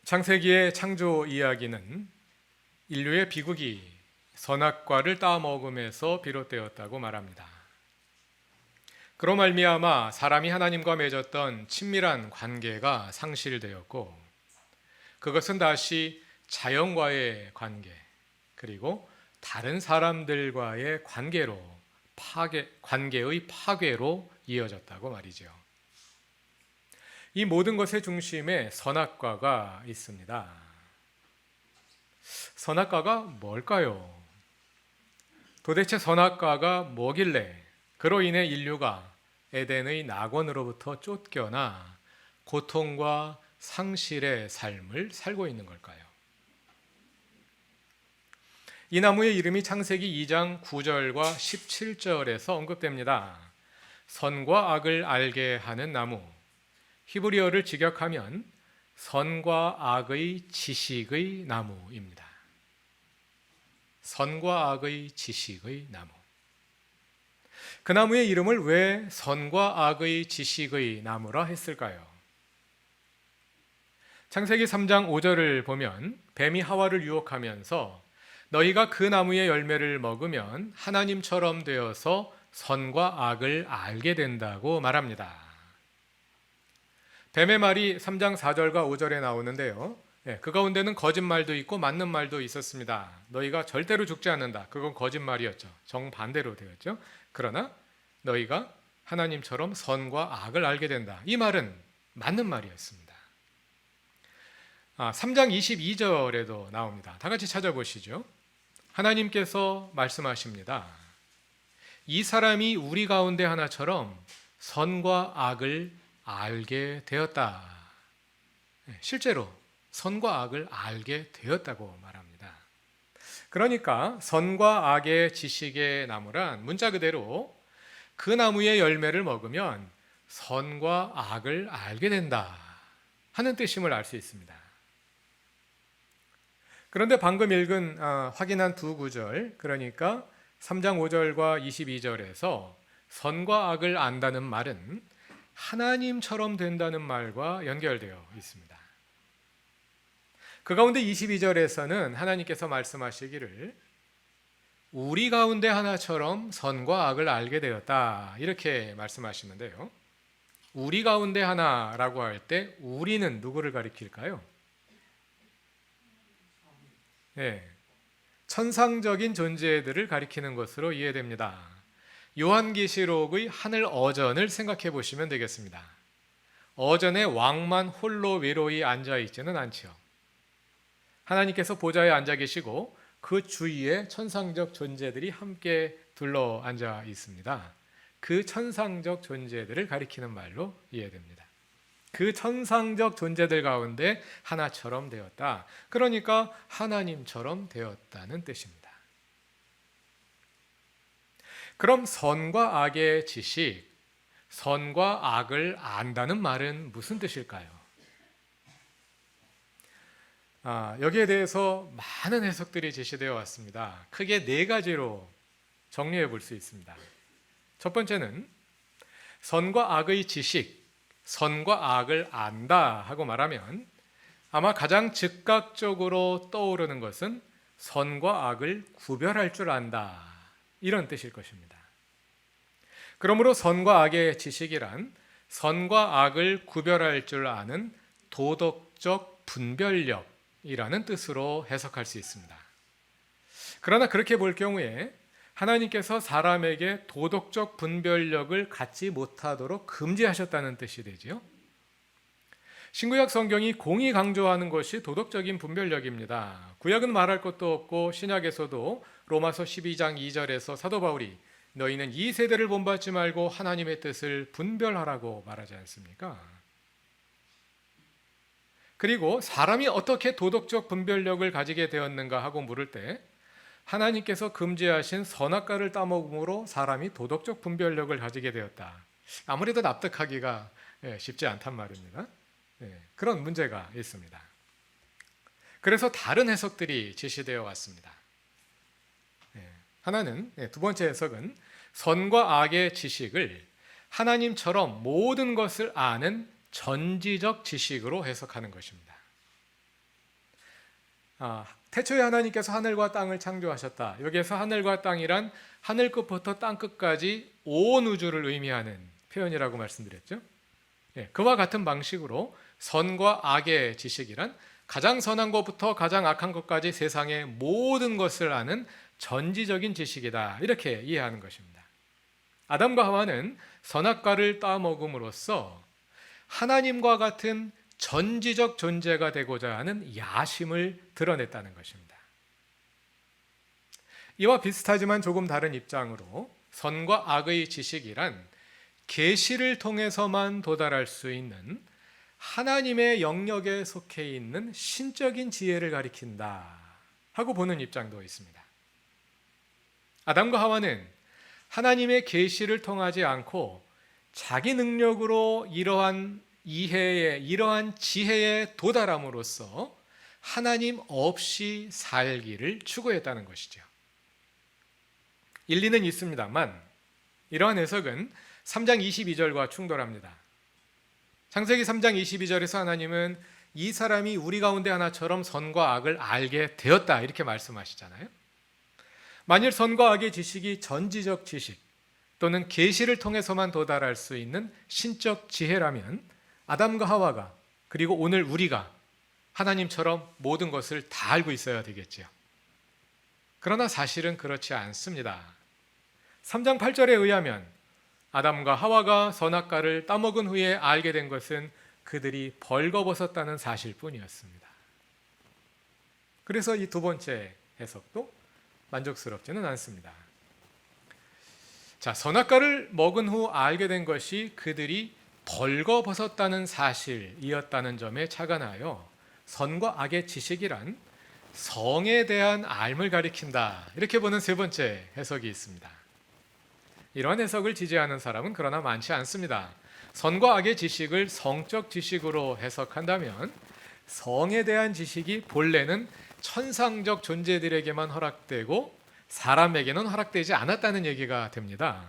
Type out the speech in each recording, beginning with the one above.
창세기의 창조 이야기는 인류의 비극이 선악과를 따먹음에서 비롯되었다고 말합니다. 그로 말미암아 사람이 하나님과 맺었던 친밀한 관계가 상실되었고, 그것은 다시 자연과의 관계, 그리고 다른 사람들과의 관계의 파괴로 이어졌다고 말이죠. 이 모든 것의 중심에 선악과가 있습니다. 선악과가 뭘까요? 도대체 선악과가 뭐길래 그로 인해 인류가 에덴의 낙원으로부터 쫓겨나 고통과 상실의 삶을 살고 있는 걸까요? 이 나무의 이름이 창세기 2장 9절과 17절에서 언급됩니다. 선과 악을 알게 하는 나무, 히브리어를 직역하면 선과 악의 지식의 나무입니다. 선과 악의 지식의 나무. 그 나무의 이름을 왜 선과 악의 지식의 나무라 했을까요? 창세기 3장 5절을 보면 뱀이 하와를 유혹하면서 너희가 그 나무의 열매를 먹으면 하나님처럼 되어서 선과 악을 알게 된다고 말합니다. 뱀의 말이 3장 4절과 5절에 나오는데요. 그 가운데는 거짓말도 있고 맞는 말도 있었습니다. 너희가 절대로 죽지 않는다. 그건 거짓말이었죠. 정반대로 되었죠. 그러나 너희가 하나님처럼 선과 악을 알게 된다. 이 말은 맞는 말이었습니다. 3장 22절에도 나옵니다. 다 같이 찾아보시죠. 하나님께서 말씀하십니다. 이 사람이 우리 가운데 하나처럼 선과 악을 알게 되었다. 실제로 선과 악을 알게 되었다고 말합니다. 그러니까 선과 악의 지식의 나무란 문자 그대로 그 나무의 열매를 먹으면 선과 악을 알게 된다 하는 뜻임을 알 수 있습니다. 그런데 방금 읽은 확인한 두 구절, 그러니까 3장 5절과 22절에서 선과 악을 안다는 말은 하나님처럼 된다는 말과 연결되어 있습니다. 그 가운데 22절에서는 하나님께서 말씀하시기를 우리 가운데 하나처럼 선과 악을 알게 되었다 이렇게 말씀하시는데요. 우리 가운데 하나라고 할 때 우리는 누구를 가리킬까요? 천상적인 존재들을 가리키는 것으로 이해됩니다. 요한계시록의 하늘 어전을 생각해 보시면 되겠습니다. 어전에 왕만 홀로 외로이 앉아 있지는 않죠. 하나님께서 보좌에 앉아 계시고 그 주위에 천상적 존재들이 함께 둘러 앉아 있습니다. 그 천상적 존재들을 가리키는 말로 이해됩니다. 그 천상적 존재들 가운데 하나처럼 되었다. 그러니까 하나님처럼 되었다는 뜻입니다. 그럼 선과 악의 지식, 선과 악을 안다는 말은 무슨 뜻일까요? 여기에 대해서 많은 해석들이 제시되어 왔습니다. 크게 네 가지로 정리해 볼 수 있습니다. 첫 번째는 선과 악의 지식, 선과 악을 안다 하고 말하면 아마 가장 즉각적으로 떠오르는 것은 선과 악을 구별할 줄 안다 이런 뜻일 것입니다. 그러므로 선과 악의 지식이란 선과 악을 구별할 줄 아는 도덕적 분별력이라는 뜻으로 해석할 수 있습니다. 그러나 그렇게 볼 경우에 하나님께서 사람에게 도덕적 분별력을 갖지 못하도록 금지하셨다는 뜻이 되지요. 신구약 성경이 공히 강조하는 것이 도덕적인 분별력입니다. 구약은 말할 것도 없고 신약에서도 로마서 12장 2절에서 사도 바울이 너희는 이 세대를 본받지 말고 하나님의 뜻을 분별하라고 말하지 않습니까? 그리고 사람이 어떻게 도덕적 분별력을 가지게 되었는가 하고 물을 때 하나님께서 금지하신 선악과를 따먹음으로 사람이 도덕적 분별력을 가지게 되었다. 아무래도 납득하기가 쉽지 않단 말입니다. 그런 문제가 있습니다. 그래서 다른 해석들이 제시되어 왔습니다. 하나는 두 번째 해석은 선과 악의 지식을 하나님처럼 모든 것을 아는 전지적 지식으로 해석하는 것입니다. 태초에 하나님께서 하늘과 땅을 창조하셨다. 여기에서 하늘과 땅이란 하늘 끝부터 땅 끝까지 온 우주를 의미하는 표현이라고 말씀드렸죠. 그와 같은 방식으로 선과 악의 지식이란 가장 선한 것부터 가장 악한 것까지 세상의 모든 것을 아는 전지적인 지식이다. 이렇게 이해하는 것입니다. 아담과 하와는 선악과를 따먹음으로써 하나님과 같은 전지적 존재가 되고자 하는 야심을 드러냈다는 것입니다. 이와 비슷하지만 조금 다른 입장으로 선과 악의 지식이란 계시를 통해서만 도달할 수 있는 하나님의 영역에 속해 있는 신적인 지혜를 가리킨다 하고 보는 입장도 있습니다. 아담과 하와는 하나님의 계시를 통하지 않고 자기 능력으로 이러한 이해에, 이러한 지혜에 도달함으로써 하나님 없이 살기를 추구했다는 것이죠. 일리는 있습니다만 이러한 해석은 3장 22절과 충돌합니다. 창세기 3장 22절에서 하나님은 이 사람이 우리 가운데 하나처럼 선과 악을 알게 되었다 이렇게 말씀하시잖아요. 만일 선과 악의 지식이 전지적 지식 또는 계시를 통해서만 도달할 수 있는 신적 지혜라면 아담과 하와가 그리고 오늘 우리가 하나님처럼 모든 것을 다 알고 있어야 되겠지요. 그러나 사실은 그렇지 않습니다. 3장 8절에 의하면 아담과 하와가 선악과를 따먹은 후에 알게 된 것은 그들이 벌거벗었다는 사실뿐이었습니다. 그래서 이 두 번째 해석도 만족스럽지는 않습니다. 자, 선악과를 먹은 후 알게 된 것이 그들이 벌거벗었다는 사실이었다는 점에 착안하여 선과 악의 지식이란 성에 대한 알을 가리킨다 이렇게 보는 세 번째 해석이 있습니다. 이러한 해석을 지지하는 사람은 그러나 많지 않습니다. 선과 악의 지식을 성적 지식으로 해석한다면 성에 대한 지식이 본래는 천상적 존재들에게만 허락되고 사람에게는 허락되지 않았다는 얘기가 됩니다.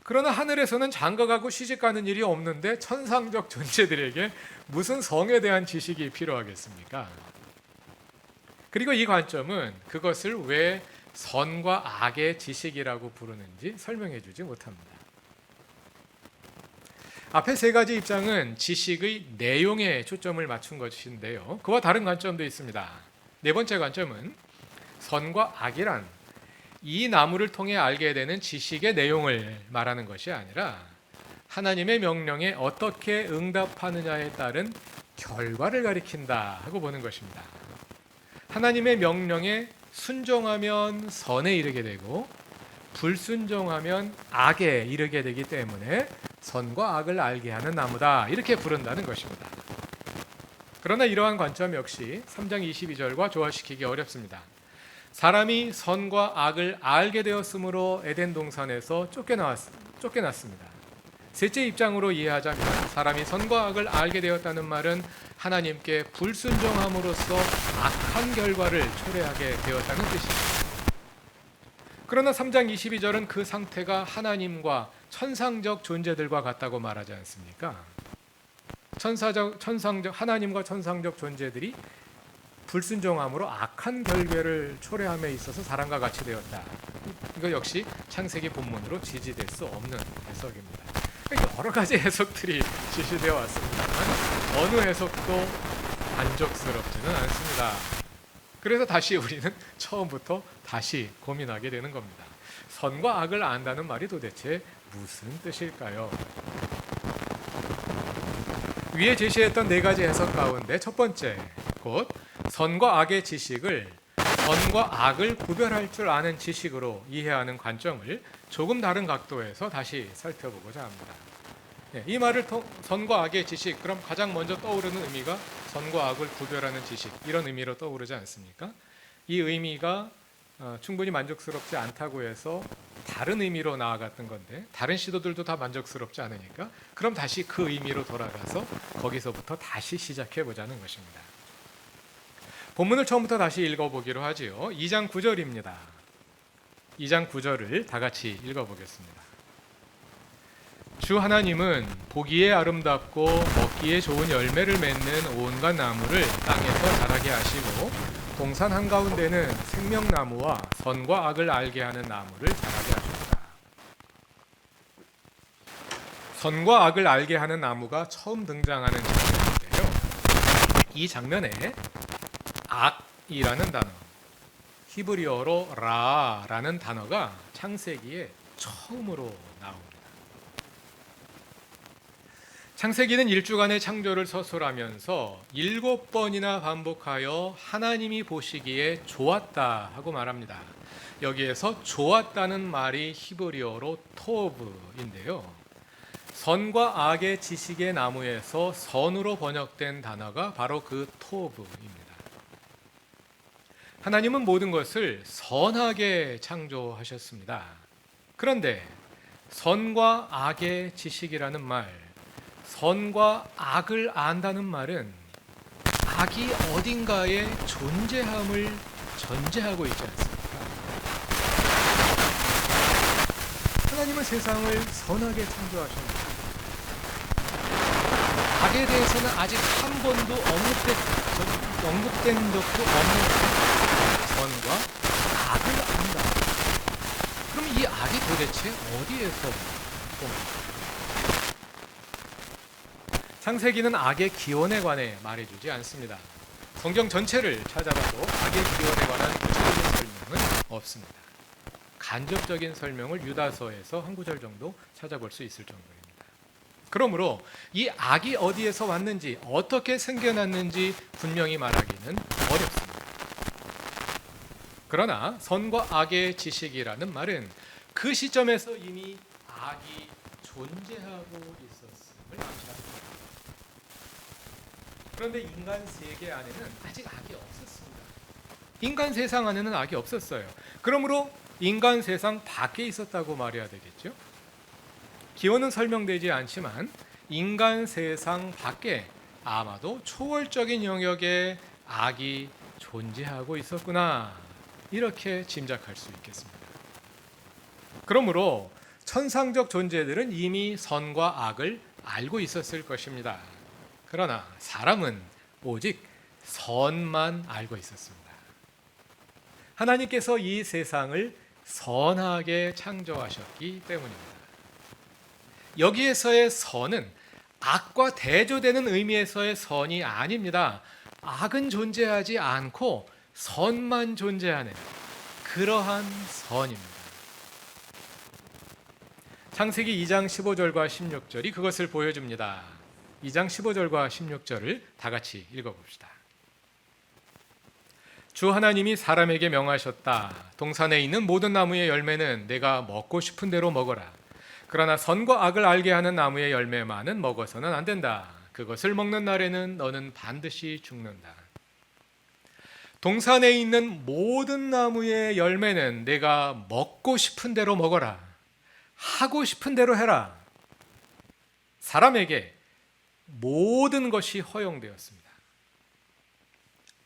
그러나 하늘에서는 장가가고 시집가는 일이 없는데 천상적 존재들에게 무슨 성에 대한 지식이 필요하겠습니까? 그리고 이 관점은 그것을 왜 선과 악의 지식이라고 부르는지 설명해 주지 못합니다. 앞에 세 가지 입장은 지식의 내용에 초점을 맞춘 것인데요. 그와 다른 관점도 있습니다. 네 번째 관점은 선과 악이란 이 나무를 통해 알게 되는 지식의 내용을 말하는 것이 아니라 하나님의 명령에 어떻게 응답하느냐에 따른 결과를 가리킨다 하고 보는 것입니다. 하나님의 명령에 순종하면 선에 이르게 되고 불순종하면 악에 이르게 되기 때문에 선과 악을 알게 하는 나무다 이렇게 부른다는 것입니다. 그러나 이러한 관점 역시 3장 22절과 조화시키기 어렵습니다. 사람이 선과 악을 알게 되었으므로 에덴 동산에서 쫓겨났습니다. 셋째 입장으로 이해하자면 사람이 선과 악을 알게 되었다는 말은 하나님께 불순종함으로써 악한 결과를 초래하게 되었다는 뜻입니다. 그러나 3장 22절은 그 상태가 하나님과 천상적 존재들과 같다고 말하지 않습니까? 하나님과 천상적 존재들이 불순종함으로 악한 결과를 초래함에 있어서 사람과 같이 되었다. 이거 역시 창세기 본문으로 지지될 수 없는 해석입니다. 여러 가지 해석들이 제시되어 왔습니다만 어느 해석도 만족스럽지는 않습니다. 그래서 다시 우리는 처음부터 다시 고민하게 되는 겁니다. 선과 악을 안다는 말이 도대체 무슨 뜻일까요? 위에 제시했던 네 가지 해석 가운데 첫 번째, 곧 선과 악의 지식을 선과 악을 구별할 줄 아는 지식으로 이해하는 관점을 조금 다른 각도에서 다시 살펴보고자 합니다. 이 말을 선과 악의 지식, 그럼 가장 먼저 떠오르는 의미가 선과 악을 구별하는 지식, 이런 의미로 떠오르지 않습니까? 이 의미가 충분히 만족스럽지 않다고 해서 다른 의미로 나아갔던 건데 다른 시도들도 다 만족스럽지 않으니까 그럼 다시 그 의미로 돌아가서 거기서부터 다시 시작해 보자는 것입니다. 본문을 처음부터 다시 읽어보기로 하지요. 2장 9절입니다. 2장 9절을 다 같이 읽어보겠습니다. 주 하나님은 보기에 아름답고 먹기에 좋은 열매를 맺는 온갖 나무를 땅에서 자라게 하시고 동산 한가운데는 생명나무와 선과 악을 알게 하는 나무를 자라게 하셨다. 선과 악을 알게 하는 나무가 처음 등장하는 장면인데요. 이 장면에 악이라는 단어, 히브리어로 라라는 단어가 창세기에 처음으로 나옵니다. 창세기는 1주간의 창조를 서술하면서 7번이나 반복하여 하나님이 보시기에 좋았다 하고 말합니다. 여기에서 좋았다는 말이 히브리어로 토브인데요. 선과 악의 지식의 나무에서 선으로 번역된 단어가 바로 그 토브입니다. 하나님은 모든 것을 선하게 창조하셨습니다. 그런데 선과 악의 지식이라는 말, 선과 악을 안다는 말은 악이 어딘가에 존재함을 전제하고 있지 않습니까? 하나님은 세상을 선하게 창조하셨습니다. 악에 대해서는 아직 한 번도 언급된 적도 없는 선과 악을 안다. 그럼 이 악이 도대체 어디에서 옵니까? 창세기는 악의 기원에 관해 말해주지 않습니다. 성경 전체를 찾아봐도 악의 기원에 관한 구체적인 설명은 없습니다. 간접적인 설명을 유다서에서 한 구절 정도 찾아볼 수 있을 정도입니다. 그러므로 이 악이 어디에서 왔는지, 어떻게 생겨났는지 분명히 말하기는 어렵습니다. 그러나 선과 악의 지식이라는 말은 그 시점에서 이미 악이 존재하고 있었음을 암시합니다. 그런데 인간 세계 안에는 아직 악이 없었습니다. 인간 세상 안에는 악이 없었어요. 그러므로 인간 세상 밖에 있었다고 말해야 되겠죠? 기원은 설명되지 않지만 인간 세상 밖에 아마도 초월적인 영역에 악이 존재하고 있었구나, 이렇게 짐작할 수 있겠습니다. 그러므로 천상적 존재들은 이미 선과 악을 알고 있었을 것입니다. 그러나 사람은 오직 선만 알고 있었습니다. 하나님께서 이 세상을 선하게 창조하셨기 때문입니다. 여기에서의 선은 악과 대조되는 의미에서의 선이 아닙니다. 악은 존재하지 않고 선만 존재하는 그러한 선입니다. 창세기 2장 15절과 16절이 그것을 보여줍니다. 2장 15절과 16절을 다 같이 읽어봅시다. 주 하나님이 사람에게 명하셨다. 동산에 있는 모든 나무의 열매는 내가 먹고 싶은 대로 먹어라. 그러나 선과 악을 알게 하는 나무의 열매만은 먹어서는 안 된다. 그것을 먹는 날에는 너는 반드시 죽는다. 동산에 있는 모든 나무의 열매는 내가 먹고 싶은 대로 먹어라. 하고 싶은 대로 해라. 사람에게 모든 것이 허용되었습니다.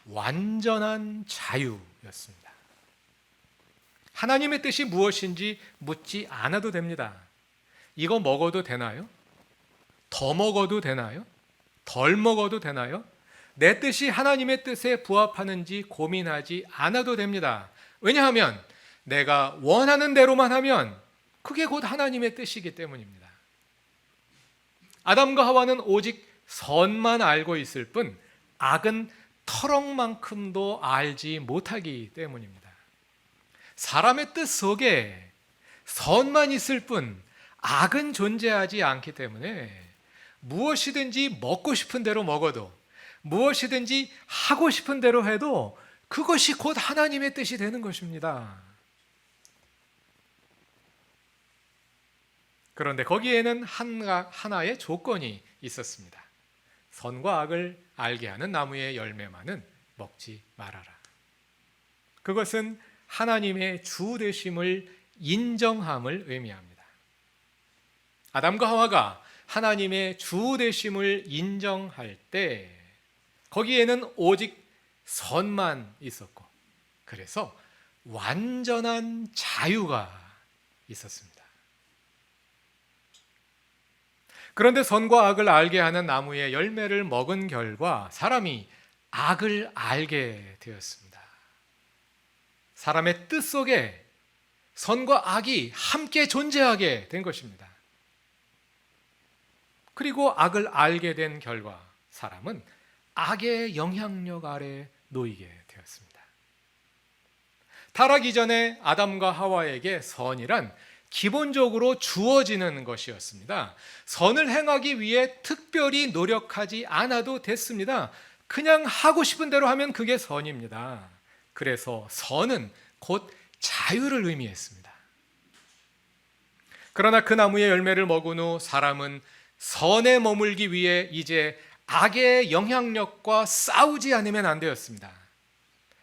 완전한 자유였습니다. 하나님의 뜻이 무엇인지 묻지 않아도 됩니다. 이거 먹어도 되나요? 더 먹어도 되나요? 덜 먹어도 되나요? 내 뜻이 하나님의 뜻에 부합하는지 고민하지 않아도 됩니다. 왜냐하면 내가 원하는 대로만 하면 그게 곧 하나님의 뜻이기 때문입니다. 아담과 하와는 오직 선만 알고 있을 뿐 악은 터럭만큼도 알지 못하기 때문입니다. 사람의 뜻 속에 선만 있을 뿐 악은 존재하지 않기 때문에 무엇이든지 먹고 싶은 대로 먹어도, 무엇이든지 하고 싶은 대로 해도 그것이 곧 하나님의 뜻이 되는 것입니다. 그런데 거기에는 하나의 조건이 있었습니다. 선과 악을 알게 하는 나무의 열매만은 먹지 말아라. 그것은 하나님의 주 되심을 인정함을 의미합니다. 아담과 하와가 하나님의 주 되심을 인정할 때 거기에는 오직 선만 있었고, 그래서 완전한 자유가 있었습니다. 그런데 선과 악을 알게 하는 나무의 열매를 먹은 결과 사람이 악을 알게 되었습니다. 사람의 뜻 속에 선과 악이 함께 존재하게 된 것입니다. 그리고 악을 알게 된 결과 사람은 악의 영향력 아래 놓이게 되었습니다. 타락 이전에 아담과 하와에게 선이란 기본적으로 주어지는 것이었습니다. 선을 행하기 위해 특별히 노력하지 않아도 됐습니다. 그냥 하고 싶은 대로 하면 그게 선입니다. 그래서 선은 곧 자유를 의미했습니다. 그러나 그 나무의 열매를 먹은 후 사람은 선에 머물기 위해 이제 악의 영향력과 싸우지 않으면 안 되었습니다.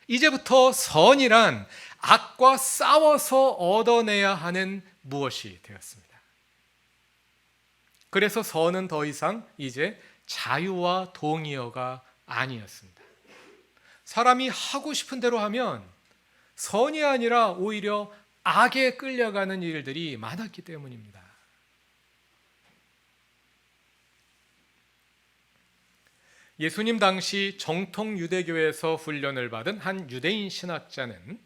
이제부터 선이란 악과 싸워서 얻어내야 하는 무엇이 되었습니다. 그래서 선은 더 이상 이제 자유와 동의어가 아니었습니다. 사람이 하고 싶은 대로 하면 선이 아니라 오히려 악에 끌려가는 일들이 많았기 때문입니다. 예수님 당시 정통 유대교에서 훈련을 받은 한 유대인 신학자는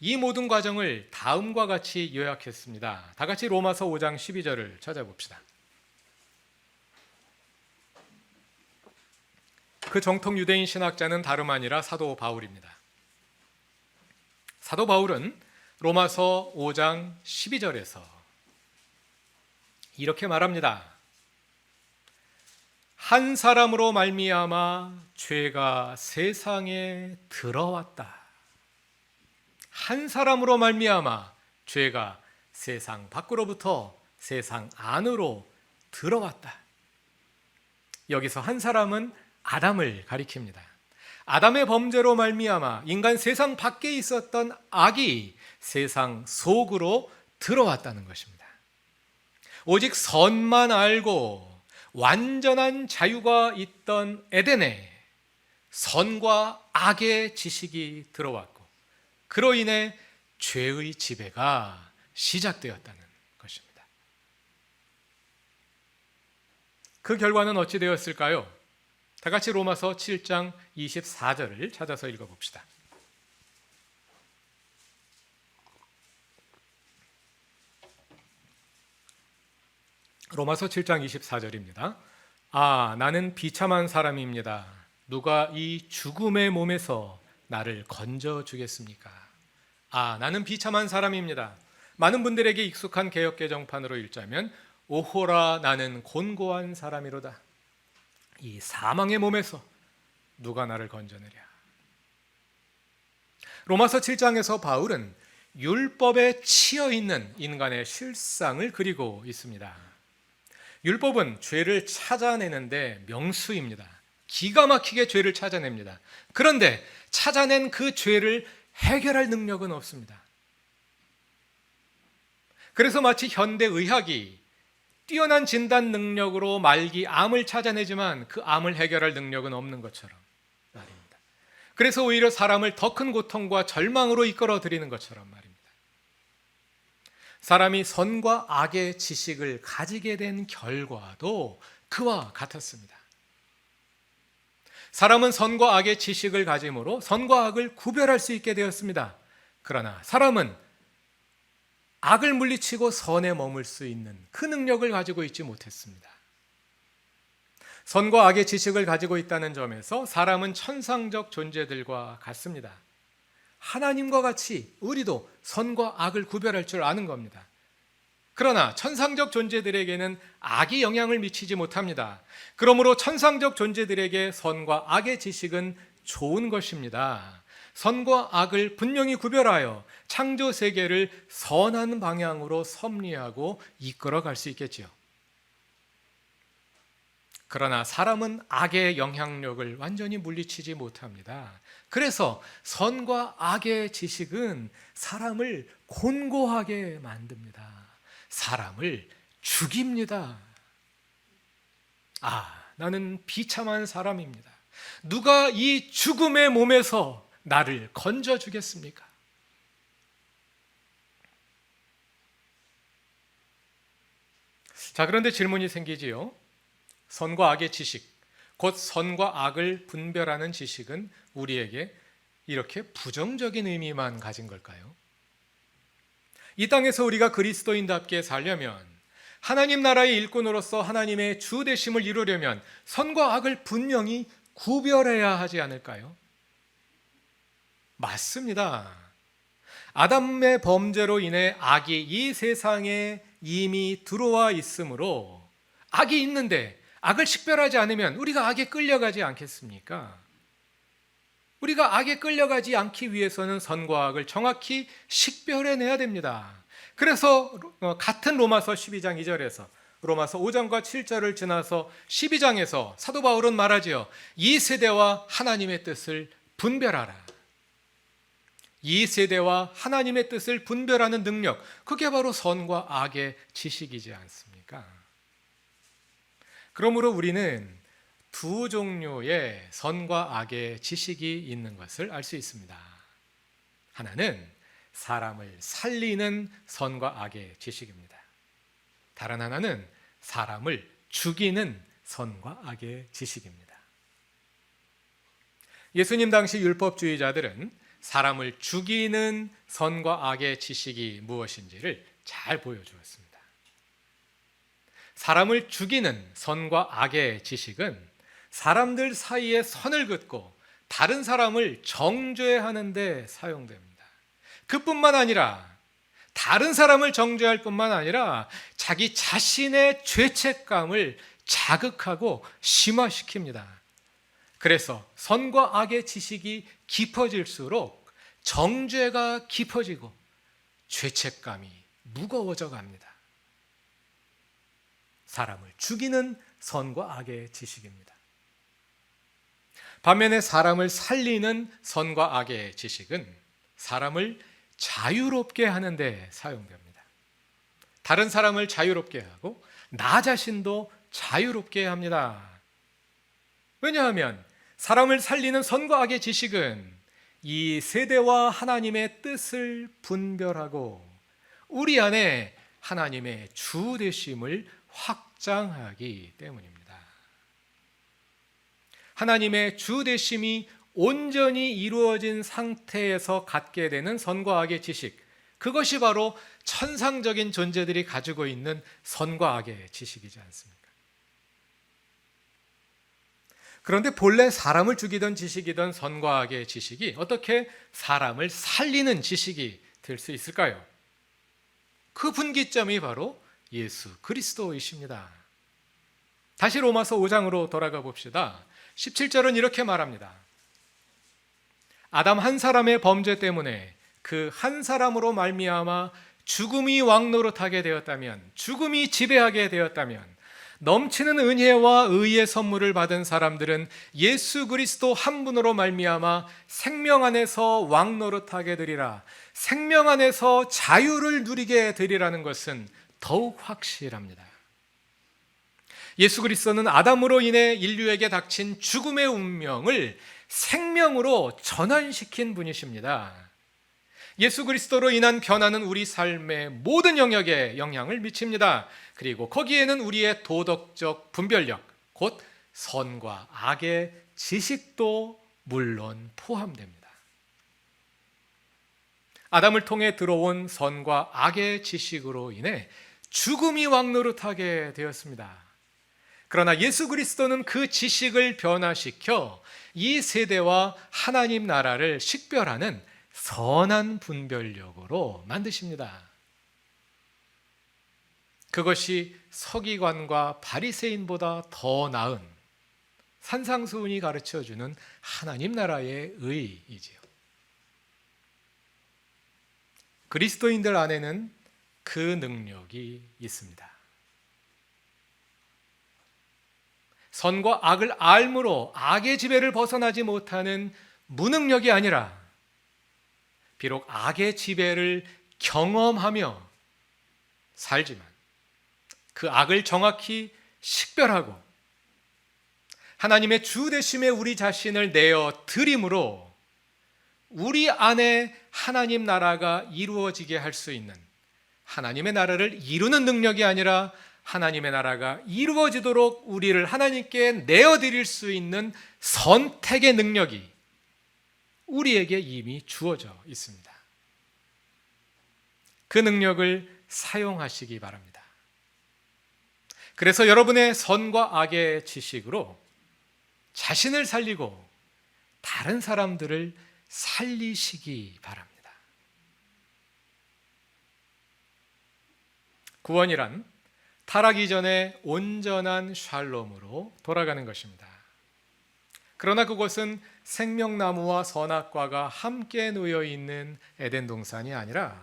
이 모든 과정을 다음과 같이 요약했습니다. 다 같이 로마서 5장 12절을 찾아봅시다. 그 정통 유대인 신학자는 다름 아니라 사도 바울입니다. 사도 바울은 로마서 5장 12절에서 이렇게 말합니다. 한 사람으로 말미암아 죄가 세상에 들어왔다. 한 사람으로 말미암아 죄가 세상 밖으로부터 세상 안으로 들어왔다. 여기서 한 사람은 아담을 가리킵니다. 아담의 범죄로 말미암아 인간 세상 밖에 있었던 악이 세상 속으로 들어왔다는 것입니다. 오직 선만 알고 완전한 자유가 있던 에덴에 선과 악의 지식이 들어왔고 그로 인해 죄의 지배가 시작되었다는 것입니다. 그 결과는 어찌 되었을까요? 다 같이 로마서 7장 24절을 찾아서 읽어봅시다. 로마서 7장 24절입니다. 아, 나는 비참한 사람입니다. 누가 이 죽음의 몸에서 나를 건져 주겠습니까? 아, 나는 비참한 사람입니다. 많은 분들에게 익숙한 개역 개정판으로 읽자면 오호라 나는 곤고한 사람이로다. 이 사망의 몸에서 누가 나를 건져내랴. 로마서 7장에서 바울은 율법에 치여 있는 인간의 실상을 그리고 있습니다. 율법은 죄를 찾아내는데 명수입니다. 기가 막히게 죄를 찾아냅니다. 그런데 찾아낸 그 죄를 해결할 능력은 없습니다. 그래서 마치 현대의학이 뛰어난 진단 능력으로 말기 암을 찾아내지만 그 암을 해결할 능력은 없는 것처럼 말입니다. 그래서 오히려 사람을 더 큰 고통과 절망으로 이끌어 들이는 것처럼 말입니다. 사람이 선과 악의 지식을 가지게 된 결과도 그와 같았습니다. 사람은 선과 악의 지식을 가짐으로 선과 악을 구별할 수 있게 되었습니다. 그러나 사람은 악을 물리치고 선에 머물 수 있는 그 능력을 가지고 있지 못했습니다. 선과 악의 지식을 가지고 있다는 점에서 사람은 천상적 존재들과 같습니다. 하나님과 같이 우리도 선과 악을 구별할 줄 아는 겁니다. 그러나 천상적 존재들에게는 악이 영향을 미치지 못합니다. 그러므로 천상적 존재들에게 선과 악의 지식은 좋은 것입니다. 선과 악을 분명히 구별하여 창조 세계를 선한 방향으로 섭리하고 이끌어갈 수 있겠지요. 그러나 사람은 악의 영향력을 완전히 물리치지 못합니다. 그래서 선과 악의 지식은 사람을 곤고하게 만듭니다. 사람을 죽입니다. 아, 나는 비참한 사람입니다. 누가 이 죽음의 몸에서 나를 건져주겠습니까? 자, 그런데 질문이 생기지요. 선과 악의 지식, 곧 선과 악을 분별하는 지식은 우리에게 이렇게 부정적인 의미만 가진 걸까요? 이 땅에서 우리가 그리스도인답게 살려면, 하나님 나라의 일꾼으로서 하나님의 주 되심을 이루려면 선과 악을 분명히 구별해야 하지 않을까요? 맞습니다. 아담의 범죄로 인해 악이 이 세상에 이미 들어와 있으므로, 악이 있는데 악을 식별하지 않으면 우리가 악에 끌려가지 않겠습니까? 우리가 악에 끌려가지 않기 위해서는 선과 악을 정확히 식별해내야 됩니다. 그래서 같은 로마서 12장 2절에서 로마서 5장과 7절을 지나서 12장에서 사도 바울은 말하지요. 이 세대와 하나님의 뜻을 분별하라. 이 세대와 하나님의 뜻을 분별하는 능력, 그게 바로 선과 악의 지식이지 않습니까? 그러므로 우리는 두 종류의 선과 악의 지식이 있는 것을 알 수 있습니다. 하나는 사람을 살리는 선과 악의 지식입니다. 다른 하나는 사람을 죽이는 선과 악의 지식입니다. 예수님 당시 율법주의자들은 사람을 죽이는 선과 악의 지식이 무엇인지를 잘 보여주었습니다. 사람을 죽이는 선과 악의 지식은 사람들 사이에 선을 긋고 다른 사람을 정죄하는 데 사용됩니다. 그뿐만 아니라 다른 사람을 정죄할 뿐만 아니라 자기 자신의 죄책감을 자극하고 심화시킵니다. 그래서 선과 악의 지식이 깊어질수록 정죄가 깊어지고 죄책감이 무거워져 갑니다. 사람을 죽이는 선과 악의 지식입니다. 반면에 사람을 살리는 선과 악의 지식은 사람을 자유롭게 하는 데 사용됩니다. 다른 사람을 자유롭게 하고 나 자신도 자유롭게 합니다. 왜냐하면 사람을 살리는 선과 악의 지식은 이 세대와 하나님의 뜻을 분별하고 우리 안에 하나님의 주 되심을 확장하기 때문입니다. 하나님의 주 되심이 온전히 이루어진 상태에서 갖게 되는 선과 악의 지식, 그것이 바로 천상적인 존재들이 가지고 있는 선과 악의 지식이지 않습니까? 그런데 본래 사람을 죽이던 지식이던 선과 악의 지식이 어떻게 사람을 살리는 지식이 될 수 있을까요? 그 분기점이 바로 예수 그리스도이십니다. 다시 로마서 5장으로 돌아가 봅시다. 17절은 이렇게 말합니다. 아담 한 사람의 범죄 때문에 그 한 사람으로 말미암아 죽음이 왕노릇하게 되었다면, 죽음이 지배하게 되었다면, 넘치는 은혜와 의의 선물을 받은 사람들은 예수 그리스도 한 분으로 말미암아 생명 안에서 왕노릇하게 되리라, 생명 안에서 자유를 누리게 되리라는 것은 더욱 확실합니다. 예수 그리스도는 아담으로 인해 인류에게 닥친 죽음의 운명을 생명으로 전환시킨 분이십니다. 예수 그리스도로 인한 변화는 우리 삶의 모든 영역에 영향을 미칩니다. 그리고 거기에는 우리의 도덕적 분별력, 곧 선과 악의 지식도 물론 포함됩니다. 아담을 통해 들어온 선과 악의 지식으로 인해 죽음이 왕노릇하게 되었습니다. 그러나 예수 그리스도는 그 지식을 변화시켜 이 세대와 하나님 나라를 식별하는 선한 분별력으로 만드십니다. 그것이 서기관과 바리새인보다 더 나은 산상수훈이 가르쳐주는 하나님 나라의 의이지요. 그리스도인들 안에는 그 능력이 있습니다. 선과 악을 알므로 악의 지배를 벗어나지 못하는 무능력이 아니라 비록 악의 지배를 경험하며 살지만 그 악을 정확히 식별하고 하나님의 주 되심에 우리 자신을 내어 드림으로 우리 안에 하나님 나라가 이루어지게 할 수 있는, 하나님의 나라를 이루는 능력이 아니라 하나님의 나라가 이루어지도록 우리를 하나님께 내어드릴 수 있는 선택의 능력이 우리에게 이미 주어져 있습니다. 그 능력을 사용하시기 바랍니다. 그래서 여러분의 선과 악의 지식으로 자신을 살리고 다른 사람들을 살리시기 바랍니다. 구원이란 타락 이전의 온전한 샬롬으로 돌아가는 것입니다. 그러나 그것은 생명나무와 선악과가 함께 놓여 있는 에덴 동산이 아니라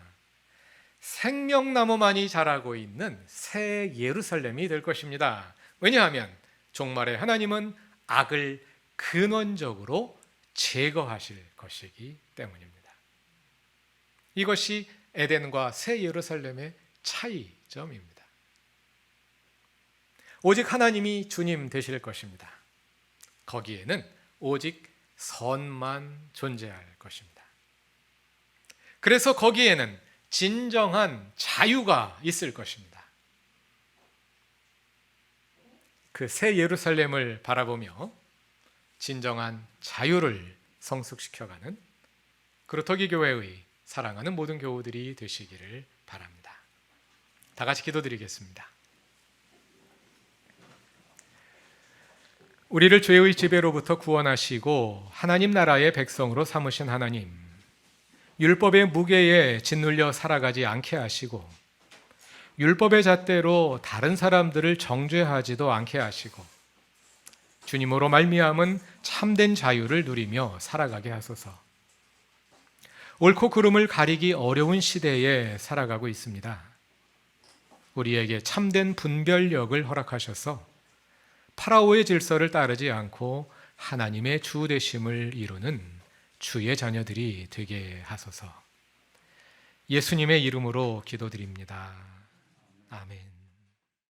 생명나무만이 자라고 있는 새 예루살렘이 될 것입니다. 왜냐하면 종말에 하나님은 악을 근원적으로 제거하실 것이기 때문입니다. 이것이 에덴과 새 예루살렘의 차이점입니다. 오직 하나님이 주님 되실 것입니다. 거기에는 오직 선만 존재할 것입니다. 그래서 거기에는 진정한 자유가 있을 것입니다. 그 새 예루살렘을 바라보며 진정한 자유를 성숙시켜가는 그루터기 교회의 사랑하는 모든 교우들이 되시기를 바랍니다. 다 같이 기도드리겠습니다. 우리를 죄의 지배로부터 구원하시고 하나님 나라의 백성으로 삼으신 하나님, 율법의 무게에 짓눌려 살아가지 않게 하시고 율법의 잣대로 다른 사람들을 정죄하지도 않게 하시고 주님으로 말미암은 참된 자유를 누리며 살아가게 하소서. 옳고 그름을 가리기 어려운 시대에 살아가고 있습니다. 우리에게 참된 분별력을 허락하셔서 파라오의 질서를 따르지 않고 하나님의 주 되심을 이루는 주의 자녀들이 되게 하소서. 예수님의 이름으로 기도드립니다. 아멘.